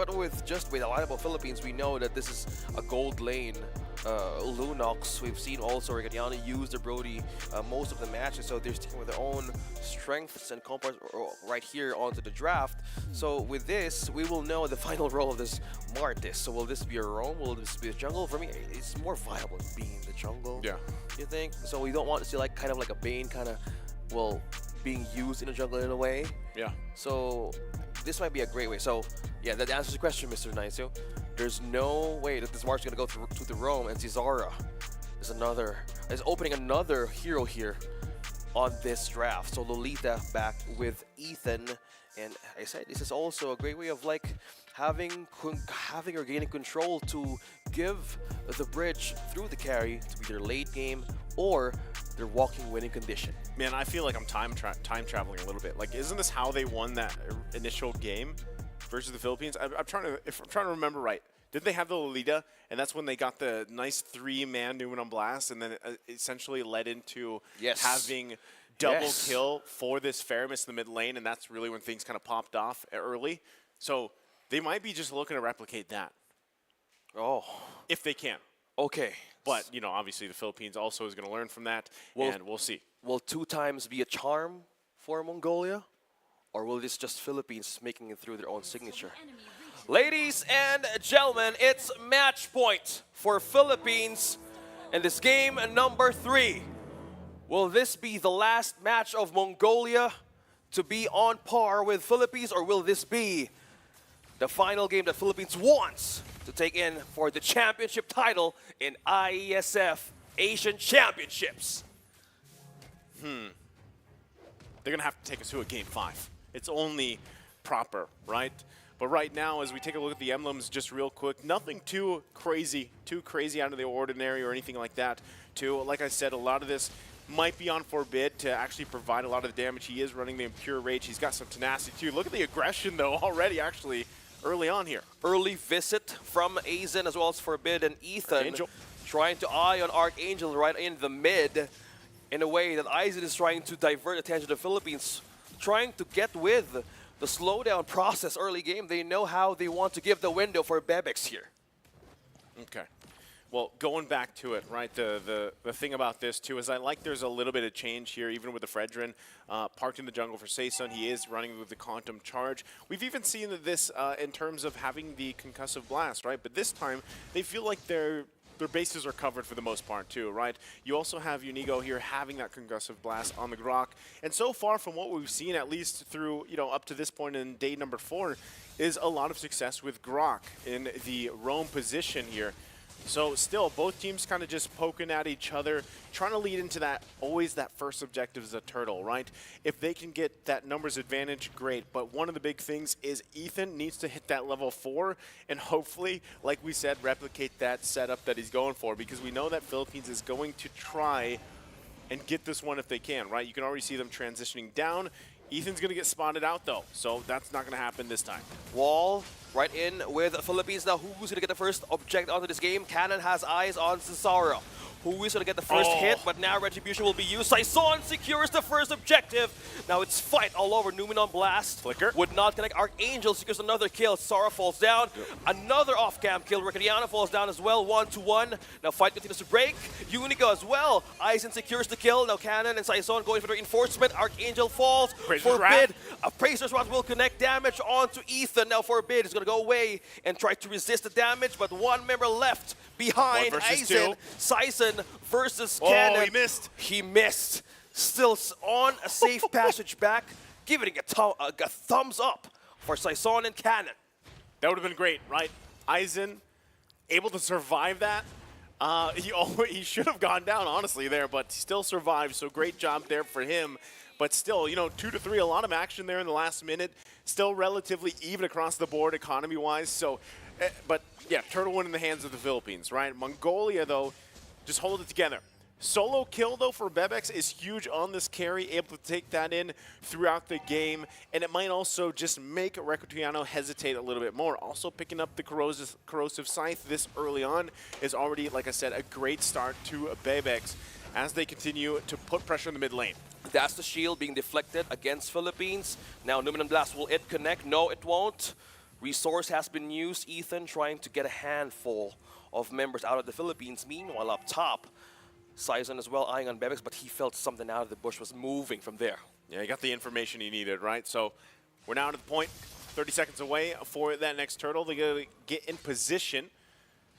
But with just with a lineup of Philippines, we know that this is a gold lane. Lunox, we've seen also Regadiano use the Brody most of the matches, so they're sticking with their own strengths and compass right here onto the draft. So with this, we will know the final role of this Martis. So will this be a roam? Will this be a jungle? For me, it's more viable being the jungle. Yeah. You think? So we don't want to see like kind of like a Bane kind of, well, being used in the jungle in a way. Yeah. So this might be a great way. So yeah, that answers the question, Mr. Nicio. There's no way that this March is going to go to the roam, and Cesara is opening another hero here on this draft. So Lolita back with Ethan, and I said this is also a great way of like having or gaining control to give the bridge through the carry to be their late game or their walking winning condition. Man, I feel like I'm time traveling a little bit. Like, isn't this how they won that initial game versus the Philippines? I'm trying to remember right. Did they have the Lolita, and that's when they got the nice 3-man Numen on Blast, and then it essentially led into having double kill for this Faramis in the mid lane, and that's really when things kind of popped off early. So they might be just looking to replicate that. Oh. If they can. Okay. But, you know, obviously the Philippines also is going to learn from that, and we'll see. Will 2 times be a charm for Mongolia? Or will this just Philippines making it through their own signature? Ladies and gentlemen, it's match point for Philippines in this game number 3. Will this be the last match of Mongolia to be on par with Philippines, or will this be the final game that Philippines wants to take in for the championship title in IESF Asian Championships? They're going to have to take us to a game 5. It's only proper, right? But right now, as we take a look at the emblems just real quick, nothing too crazy out of the ordinary or anything like that. Like I said, a lot of this might be on Forbid to actually provide a lot of the damage. He is running the Impure Rage. He's got some tenacity too. Look at the aggression though already actually early on here. Early visit from Aizen as well as Forbid and Ethan. Archangel. Trying to eye on Archangel right in the mid in a way that Aizen is trying to divert attention to the Philippines, trying to get with the slowdown process early game. They know how they want to give the window for Bebex here. Okay. Well, going back to it, right, the thing about this, too, is I like there's a little bit of change here, even with the Fredrin parked in the jungle for Saysun. He is running with the Quantum Charge. We've even seen this in terms of having the Concussive Blast, right? But this time, they feel like their bases are covered for the most part, too, right? You also have Unigo here having that Concussive Blast on the Grok. And so far from what we've seen, at least through, you know, up to this point in day number 4, is a lot of success with Grok in the roam position here. So still, both teams kind of just poking at each other, trying to lead into that, always that first objective is a turtle, right? If they can get that numbers advantage, great. But one of the big things is Ethan needs to hit that level 4 and hopefully, like we said, replicate that setup that he's going for, because we know that Philippines is going to try and get this one if they can, right? You can already see them transitioning down. Ethan's going to get spotted out, though, so that's not going to happen this time. Wall right in with the Philippines. Now, who's going to get the first object onto this game? Cannon has eyes on Cesaro. Who is going to get the first hit, but now Retribution will be used. Saison secures the first objective. Now it's fight all over. Numen on Blast. Flicker. Would not connect. Archangel secures another kill. Sara falls down. Another off-cam kill. Recadiano falls down as well. 1-1. Now fight continues to break. Unigo as well. Aizen secures the kill. Now Cannon and Saison going for the reinforcement. Archangel falls. Forbid. Appraiser's Rod will connect damage onto Ethan. Now Forbid is going to go away and try to resist the damage, but one member left behind Aizen. Saison versus Cannon. Oh, he missed. He missed. Still on a safe passage back, giving a thumbs up for Saison and Cannon. That would have been great, right? Aizen able to survive that. He should have gone down, honestly, there, but still survived, so great job there for him. But still, you know, 2-3, a lot of action there in the last minute. Still relatively even across the board economy-wise. So, but yeah, turtle win in the hands of the Philippines, right? Mongolia, though, just hold it together. Solo kill, though, for Bebex is huge on this carry, able to take that in throughout the game. And it might also just make Recatiano hesitate a little bit more. Also picking up the corrosive Scythe this early on is already, like I said, a great start to Bebex as they continue to put pressure in the mid lane. That's the shield being deflected against Philippines. Now Numen and Blast, will it connect? No, it won't. Resource has been used. Ethan trying to get a handful of members out of the Philippines. Meanwhile, up top, Saison as well eyeing on Bebex, but he felt something out of the bush was moving from there. Yeah, he got the information he needed, right? So we're now to the point, 30 seconds away for that next turtle. They gotta get in position.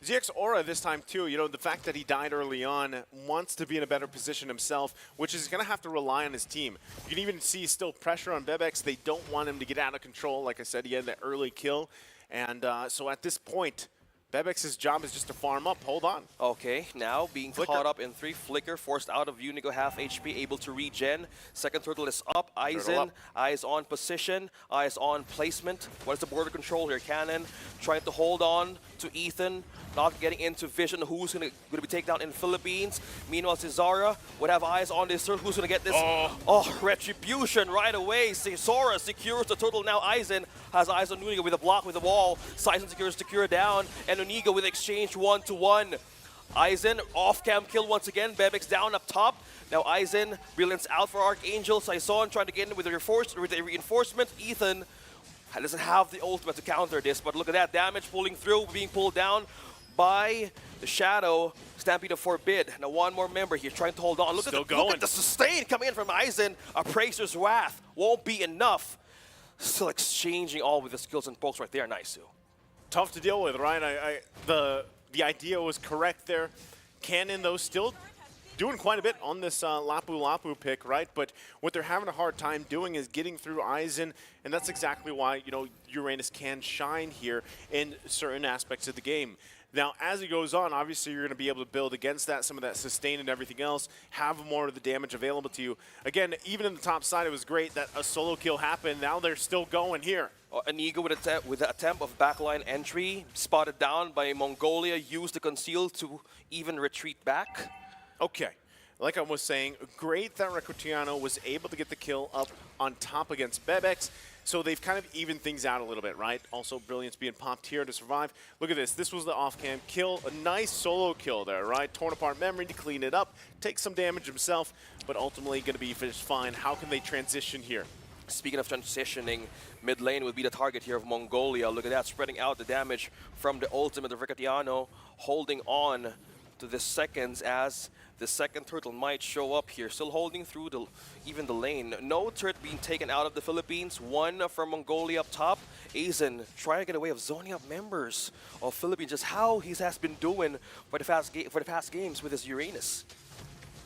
ZX Aura this time too, you know, the fact that he died early on wants to be in a better position himself, which is going to have to rely on his team. You can even see still pressure on Bebex. They don't want him to get out of control. Like I said, he had that early kill. And so at this point, Bebex's job is just to farm up. Hold on. Okay, now being Flicker. caught up in 3. Flicker forced out of Unigo, half HP, able to regen. Second turtle is up. Eyes Turtle in, up. eyes on position, eyes on placement. What is the border control here? Cannon trying to hold on to Ethan, not getting into vision. Who's gonna be taken down in Philippines? Meanwhile, Cesara would have eyes on this turtle. Who's gonna get this? Oh, retribution right away. Cesara secures the turtle. Now Aizen has eyes on Unigo with a block with a wall. Saison secure down, and Unigo with exchange 1-to-1. Aizen off-cam kill once again. Bebex down up top. Now Aizen brilliance out for Archangel. Saison trying to get in with the reinforcement. Ethan doesn't have the ultimate to counter this, but look at that damage pulling through, being pulled down by the Shadow. Stampede of Forbid. Now one more member here trying to hold on. Look at the sustain coming in from Aizen. Appraiser's Wrath won't be enough. Still exchanging all with the skills and pokes right there. Nice. Tough to deal with, right? The idea was correct there. Cannon, though, still doing quite a bit on this Lapu Lapu pick, right? But what they're having a hard time doing is getting through Aizen, and that's exactly why, you know, Uranus can shine here in certain aspects of the game. Now, as it goes on, obviously you're going to be able to build against that, some of that sustain and everything else, have more of the damage available to you. Again, even in the top side, it was great that a solo kill happened. Now they're still going here. Inigo with the attempt of backline entry, spotted down by Mongolia, used the conceal to even retreat back. Okay. Like I was saying, great that Recutiano was able to get the kill up on top against Bebex. So they've kind of evened things out a little bit, right? Also, Brilliance being popped here to survive. Look at this. This was the off-cam kill. A nice solo kill there, right? Torn apart memory to clean it up. Take some damage himself, but ultimately going to be just fine. How can they transition here? Speaking of transitioning, mid lane would be the target here of Mongolia. Look at that, spreading out the damage from the ultimate of Recutiano, holding on to the seconds as the second turtle might show up here. Still holding through even the lane. No turret being taken out of the Philippines. One from Mongolia up top. Aizen trying to get away of zoning up members of Philippines. Just how he has been doing for the past games with his Uranus.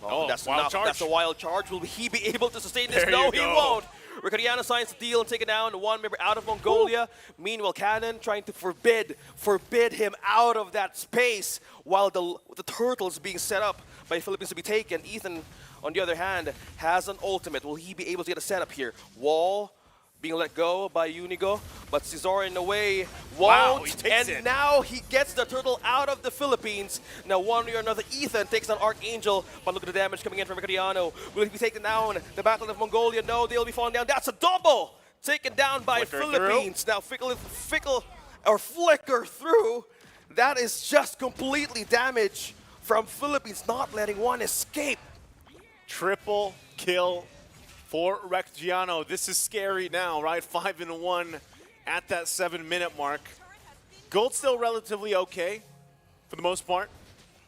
Oh, that's wild charge. That's a wild charge. Will he be able to sustain this? There No, you he go. won't. Ricardiano signs the deal and taking down one member out of Mongolia. Woo. Meanwhile, Cannon trying to forbid him out of that space while the turtles being set up by Philippines to be taken. Ethan, on the other hand, has an ultimate. Will he be able to get a setup here? Wall being let go by Unigo, but Cesar in the way won't. Wow, he takes it. Now he gets the turtle out of the Philippines. Now one way or another, Ethan takes down Archangel, but look at the damage coming in from Ricardiano. Will he be taken down? The Battle of Mongolia, no, they'll be falling down. That's a double! Taken down by Philippines. Through. Now flicker through. That is just completely damage from Philippines, not letting one escape. Triple kill for Recutiano. This is scary now, right? 5-1 at that 7-minute mark. Gold still relatively okay for the most part,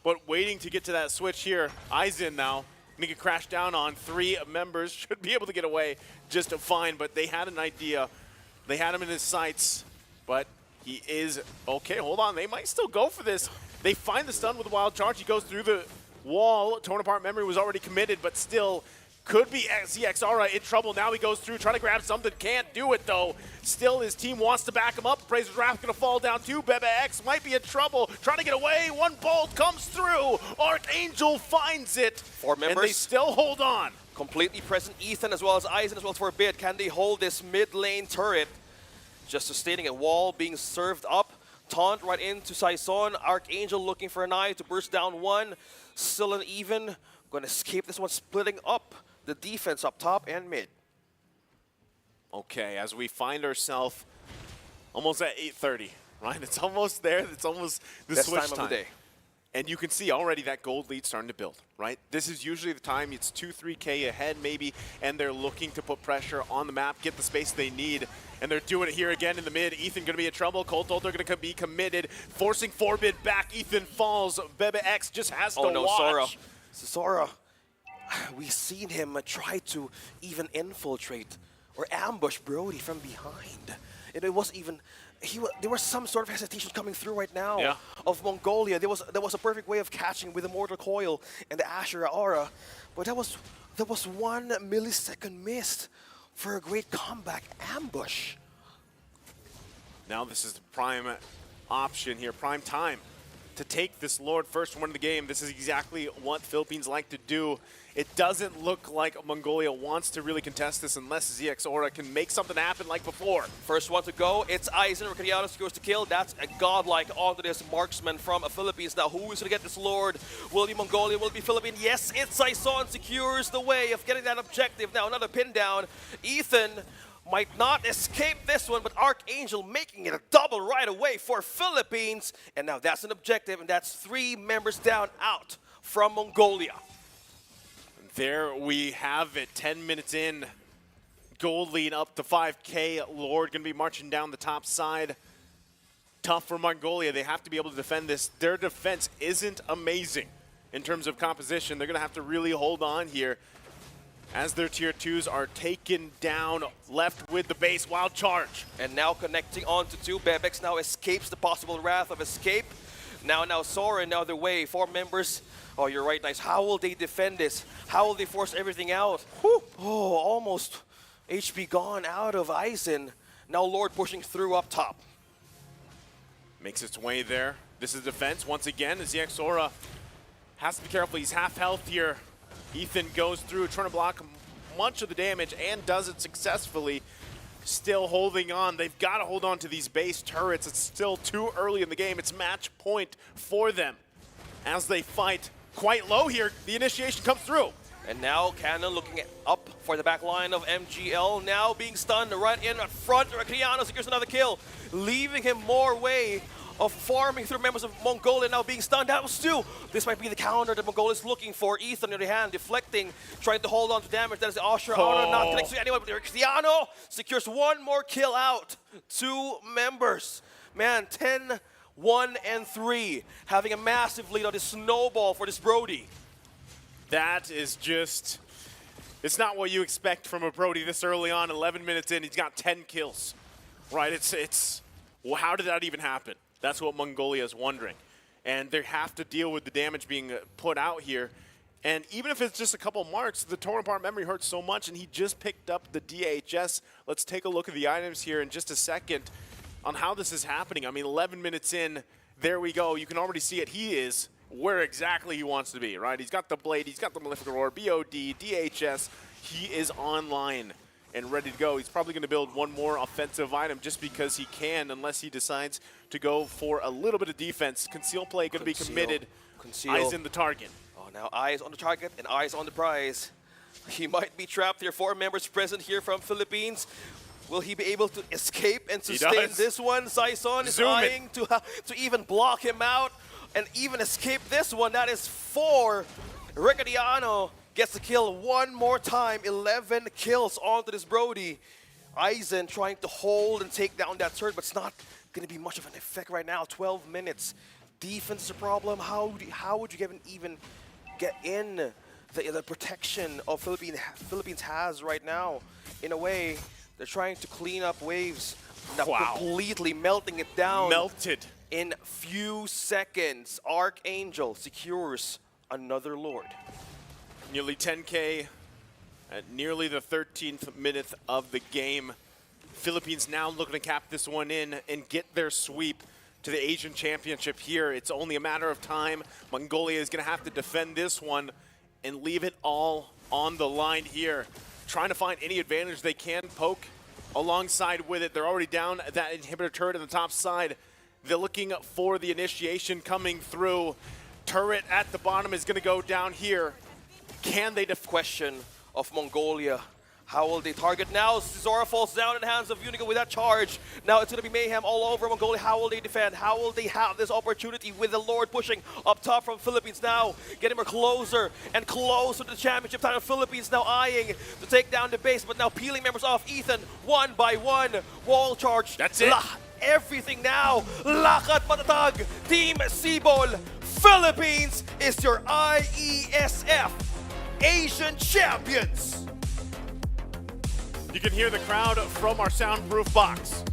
but waiting to get to that switch here. Aizen now. Gonna get crashed down on. 3 members should be able to get away just fine, but they had an idea. They had him in his sights, but he is okay. Hold on, they might still go for this. They find the stun with a wild charge. He goes through the wall. Torn apart memory was already committed, but still could be ZXR in trouble. Now he goes through, trying to grab something. Can't do it, though. Still, his team wants to back him up. Appraiser's Wrath going to fall down, too. Bebex might be in trouble. Trying to get away. One bolt comes through. Archangel finds it. 4 members. And they still hold on. Completely present Ethan as well as Aizen as well as Forbid. Can they hold this mid lane turret? Just sustaining a wall being served up. Taunt right into Saison. Archangel looking for an eye to burst down one. Still an even. Going to escape this one, splitting up the defense up top and mid. Okay, as we find ourselves almost at 8:30, right? It's almost there. It's almost the Best switch time of the day. And you can see already that gold lead starting to build, right? This is usually the time it's 2-3K ahead maybe, and they're looking to put pressure on the map, get the space they need. And they're doing it here again in the mid. Ethan going to be in trouble. Colt Ultra going to be committed, forcing Forbid back. Ethan falls. Bebe X just has to no, watch. Sora. Sora, we've seen him try to even infiltrate or ambush Brody from behind. And it wasn't even, there was some sort of hesitation coming through right now of Mongolia. There was a perfect way of catching with the Mortal Coil and the Ashura Aura. But that was 1 millisecond missed for a great comeback ambush. Now this is the prime option here, prime time to take this Lord first one in the game. This is exactly what Philippines like to do. It doesn't look like Mongolia wants to really contest this unless ZX Aura can make something happen like before. First one to go, it's Aizen. Ricadiano goes to kill. That's a godlike onto this marksman from Philippines. Now, who is going to get this Lord? Will it be Mongolia? Will it be Philippines? Yes, it's Saison secures the way of getting that objective. Now, another pin down. Ethan might not escape this one, but Archangel making it a double right away for Philippines. And now that's an objective, and that's 3 members down out from Mongolia. There we have it, 10 minutes in. Gold lead up to 5K. Lord going to be marching down the top side. Tough for Mongolia. They have to be able to defend this. Their defense isn't amazing in terms of composition. They're going to have to really hold on here as their tier 2s are taken down, left with the base wild charge. And now connecting onto 2. Bebex now escapes the possible wrath of escape. Now Sora in the other way. 4 members. Oh, you're right, nice. How will they defend this? How will they force everything out? Whew. Oh, almost HP gone out of Aizen. Now Lord pushing through up top. Makes its way there. This is defense once again. ZX Sora has to be careful. He's half health here. Ethan goes through, trying to block much of the damage and does it successfully. Still holding on. They've got to hold on to these base turrets. It's still too early in the game. It's match point for them as they fight. Quite low here. The initiation comes through. And now Cannon looking up for the back line of MGL. Now being stunned right in front. Criano secures another kill, leaving him more way of farming through members of Mongolia. Now being stunned. That was 2. This might be the counter that Mongolia is looking for. Ethan on the other hand, deflecting, trying to hold on to damage. That is the Ashura Aura, not connected to anyone. But Criano secures 1 more kill out. 2 members. Man, 10, 1, and 3, having a massive lead on this snowball for this Brody. That is just, it's not what you expect from a Brody this early on. 11 minutes in, he's got 10 kills, right? It's well, how did that even happen? That's what Mongolia is wondering. And they have to deal with the damage being put out here. And even if it's just a couple marks, the torn apart memory hurts so much, and he just picked up the DHS. Let's take a look at the items here in just a second on how this is happening. I mean, 11 minutes in, there we go. You can already see it. He is where exactly he wants to be, right? He's got the Blade, he's got the Malefic Roar, BOD, DHS. He is online and ready to go. He's probably going to build 1 more offensive item just because he can, unless he decides to go for a little bit of defense. Conceal play going to be committed. Eyes in the target. Oh, now eyes on the target and eyes on the prize. He might be trapped here. 4 members present here from Philippines. Will he be able to escape and sustain this one? Saison is trying to even block him out and even escape this one. That is 4. Ricadiano gets the kill 1 more time. 11 kills onto this Brody. Aizen trying to hold and take down that turret, but it's not going to be much of an effect right now. 12 minutes. Defense is a problem. How would you even get in the protection of Philippines has right now? In a way, they're trying to clean up waves. Now completely melting it down. Melted. In few seconds, Archangel secures another Lord. Nearly 10K at nearly the 13th minute of the game. Philippines now looking to cap this one in and get their sweep to the Asian Championship here. It's only a matter of time. Mongolia is going to have to defend this one and leave it all on the line here. Trying to find any advantage they can poke alongside with it. They're already down that inhibitor turret on the top side. They're looking for the initiation coming through. Turret at the bottom is going to go down here. Can they question of Mongolia? How will they target now? Zora falls down in the hands of Unico with that charge. Now it's going to be mayhem all over Mongolia. How will they defend? How will they have this opportunity with the Lord pushing up top from Philippines now? Getting more closer and closer to the championship title. Philippines now eyeing to take down the base, but now peeling members off Ethan one by one. Wall charge. That's it. Everything now. Lakat matatag. Team Sibol. Philippines is your IESF Asian champions. You can hear the crowd from our soundproof box.